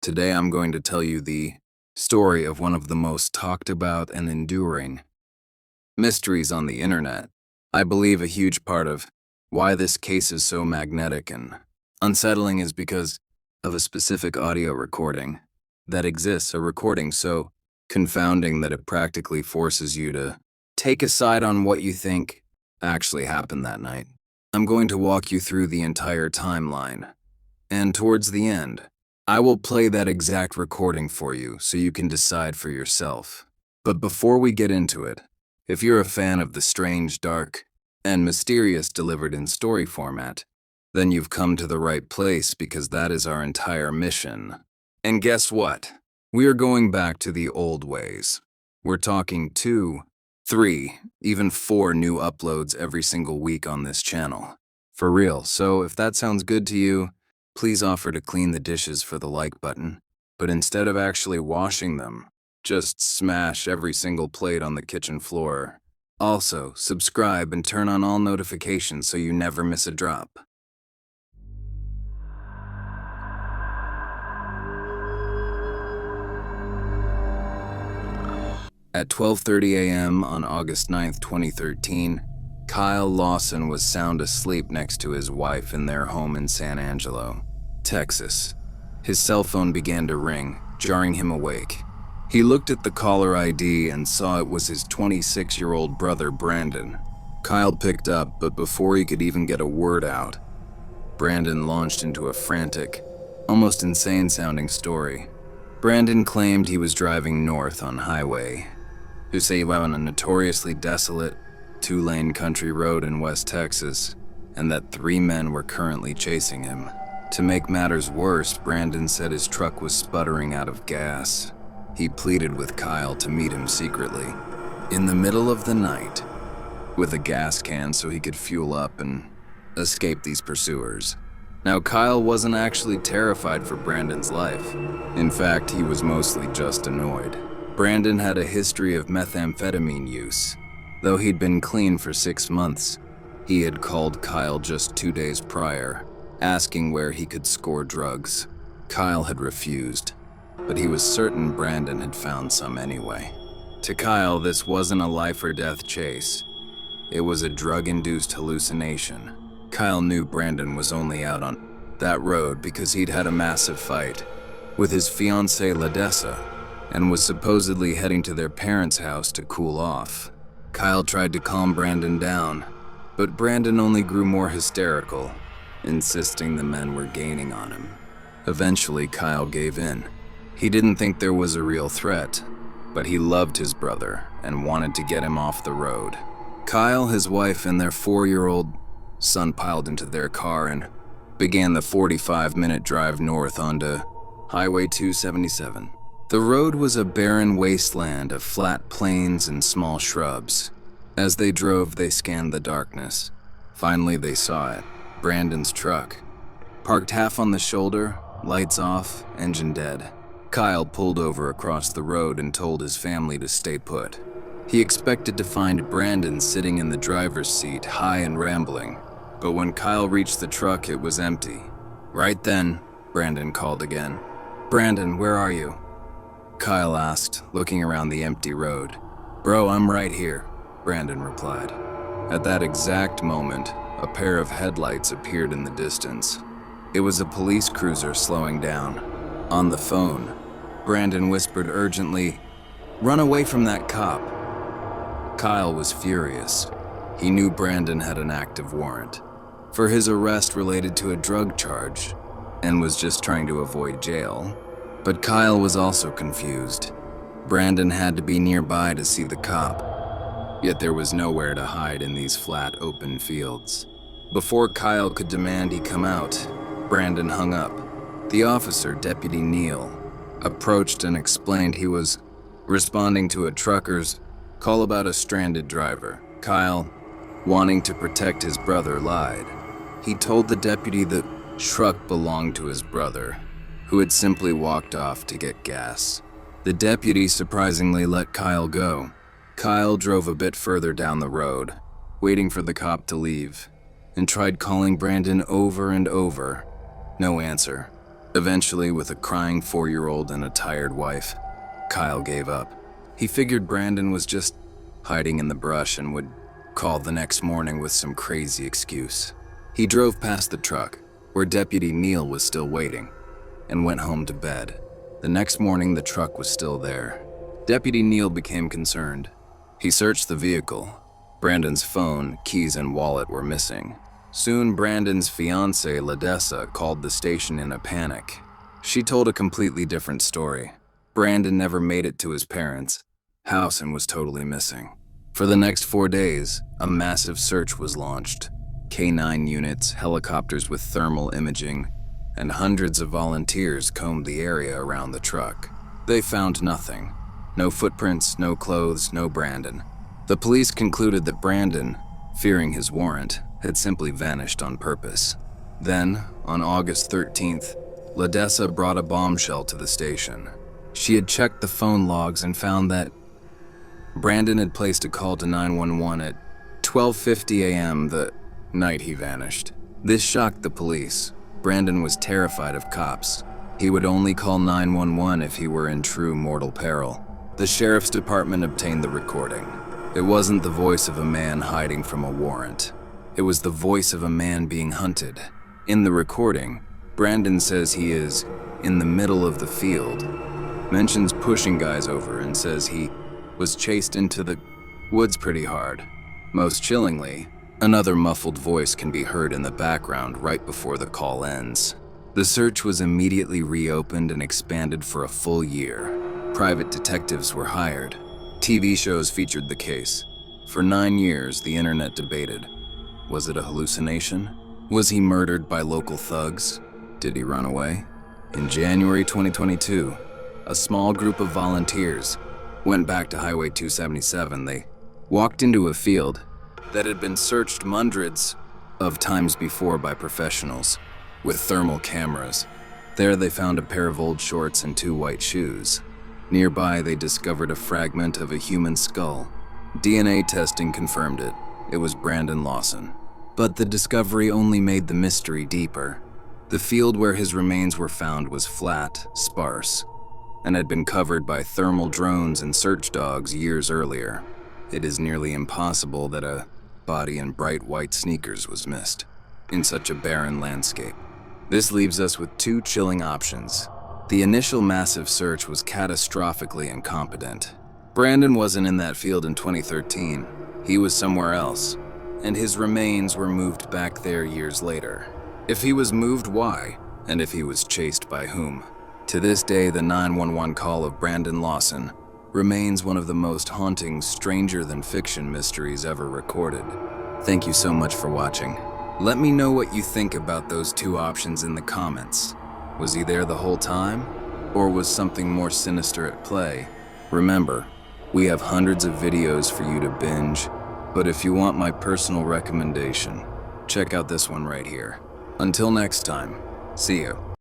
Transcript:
Today I'm going to tell you the story of one of the most talked about and enduring mysteries on the internet. I believe a huge part of why this case is so magnetic and unsettling is because of a specific audio recording that exists, a recording so confounding that it practically forces you to take a side on what you think actually happened that night. I'm going to walk you through the entire timeline, and towards the end, I will play that exact recording for you so you can decide for yourself. But before we get into it, if you're a fan of the strange, dark, and mysterious delivered in story format, then you've come to the right place because that is our entire mission. And guess what? We are going back to the old ways. We're talking 2, 3, even 4 new uploads every single week on this channel. For real, so if that sounds good to you, please offer to clean the dishes for the like button, but instead of actually washing them, just smash every single plate on the kitchen floor. Also, subscribe and turn on all notifications so you never miss a drop. At 12:30 a.m. on August 9th, 2013, Kyle Lawson was sound asleep next to his wife in their home in San Angelo, Texas. His cell phone began to ring, jarring him awake. He looked at the caller ID and saw it was his 26-year-old brother, Brandon. Kyle picked up, but before he could even get a word out, Brandon launched into a frantic, almost insane-sounding story. Brandon claimed he was driving north on Highway Unsolved on a notoriously desolate, 2-lane country road in West Texas, and that 3 men were currently chasing him. To make matters worse, Brandon said his truck was sputtering out of gas. He pleaded with Kyle to meet him secretly, in the middle of the night, with a gas can so he could fuel up and escape these pursuers. Now, Kyle wasn't actually terrified for Brandon's life. In fact, he was mostly just annoyed. Brandon had a history of methamphetamine use. Though he'd been clean for 6 months, he had called Kyle just 2 days prior, asking where he could score drugs. Kyle had refused, but he was certain Brandon had found some anyway. To Kyle, this wasn't a life or death chase. It was a drug-induced hallucination. Kyle knew Brandon was only out on that road because he'd had a massive fight with his fiancée Ladessa and was supposedly heading to their parents' house to cool off. Kyle tried to calm Brandon down, but Brandon only grew more hysterical, insisting the men were gaining on him. Eventually, Kyle gave in. He didn't think there was a real threat, but he loved his brother and wanted to get him off the road. Kyle, his wife, and their 4-year-old son piled into their car and began the 45-minute drive north onto Highway 277. The road was a barren wasteland of flat plains and small shrubs. As they drove, they scanned the darkness. Finally, they saw it. Brandon's truck. Parked half on the shoulder, lights off, engine dead. Kyle pulled over across the road and told his family to stay put. He expected to find Brandon sitting in the driver's seat, high and rambling. But when Kyle reached the truck, it was empty. Right then, Brandon called again. "Brandon, where are you?" Kyle asked, looking around the empty road. "Bro, I'm right here," Brandon replied. At that exact moment, a pair of headlights appeared in the distance. It was a police cruiser slowing down. On the phone, Brandon whispered urgently, "Run away from that cop." Kyle was furious. He knew Brandon had an active warrant for his arrest related to a drug charge and was just trying to avoid jail. But Kyle was also confused. Brandon had to be nearby to see the cop, yet there was nowhere to hide in these flat, open fields. Before Kyle could demand he come out, Brandon hung up. The officer, Deputy Neal, approached and explained he was responding to a trucker's call about a stranded driver. Kyle, wanting to protect his brother, lied. He told the deputy the truck belonged to his brother, who had simply walked off to get gas. The deputy surprisingly let Kyle go. Kyle drove a bit further down the road, waiting for the cop to leave, and tried calling Brandon over and over. No answer. Eventually, with a crying 4-year-old and a tired wife, Kyle gave up. He figured Brandon was just hiding in the brush and would call the next morning with some crazy excuse. He drove past the truck, where Deputy Neal was still waiting, and went home to bed. The next morning, the truck was still there. Deputy Neal became concerned. He searched the vehicle. Brandon's phone, keys, and wallet were missing. Soon, Brandon's fiancée, Ladessa, called the station in a panic. She told a completely different story. Brandon never made it to his parents' house and was totally missing. For the next 4 days, a massive search was launched. K-9 units, helicopters with thermal imaging, and hundreds of volunteers combed the area around the truck. They found nothing. No footprints, no clothes, no Brandon. The police concluded that Brandon, fearing his warrant, had simply vanished on purpose. Then, on August 13th, Ladessa brought a bombshell to the station. She had checked the phone logs and found that Brandon had placed a call to 911 at 12:50 a.m. the night he vanished. This shocked the police. Brandon was terrified of cops. He would only call 911 if he were in true mortal peril. The sheriff's department obtained the recording. It wasn't the voice of a man hiding from a warrant. It was the voice of a man being hunted. In the recording, Brandon says he is in the middle of the field, mentions pushing guys over, and says he was chased into the woods pretty hard. Most chillingly, another muffled voice can be heard in the background right before the call ends. The search was immediately reopened and expanded for a full year. Private detectives were hired. TV shows featured the case. For 9 years, the internet debated. Was it a hallucination? Was he murdered by local thugs? Did he run away? In January 2022, a small group of volunteers went back to Highway 277. They walked into a field that had been searched hundreds of times before by professionals with thermal cameras. There they found a pair of old shorts and 2 white shoes. Nearby, they discovered a fragment of a human skull. DNA testing confirmed it. It was Brandon Lawson. But the discovery only made the mystery deeper. The field where his remains were found was flat, sparse, and had been covered by thermal drones and search dogs years earlier. It is nearly impossible that a body in bright white sneakers was missed in such a barren landscape. This leaves us with 2 chilling options. The initial massive search was catastrophically incompetent. Brandon wasn't in that field in 2013. He was somewhere else, and his remains were moved back there years later. If he was moved, why? And if he was chased by whom? To this day, the 911 call of Brandon Lawson remains one of the most haunting, stranger-than-fiction mysteries ever recorded. Thank you so much for watching. Let me know what you think about those 2 options in the comments. Was he there the whole time? Or was something more sinister at play? Remember, we have hundreds of videos for you to binge, but if you want my personal recommendation, check out this one right here. Until next time, see you.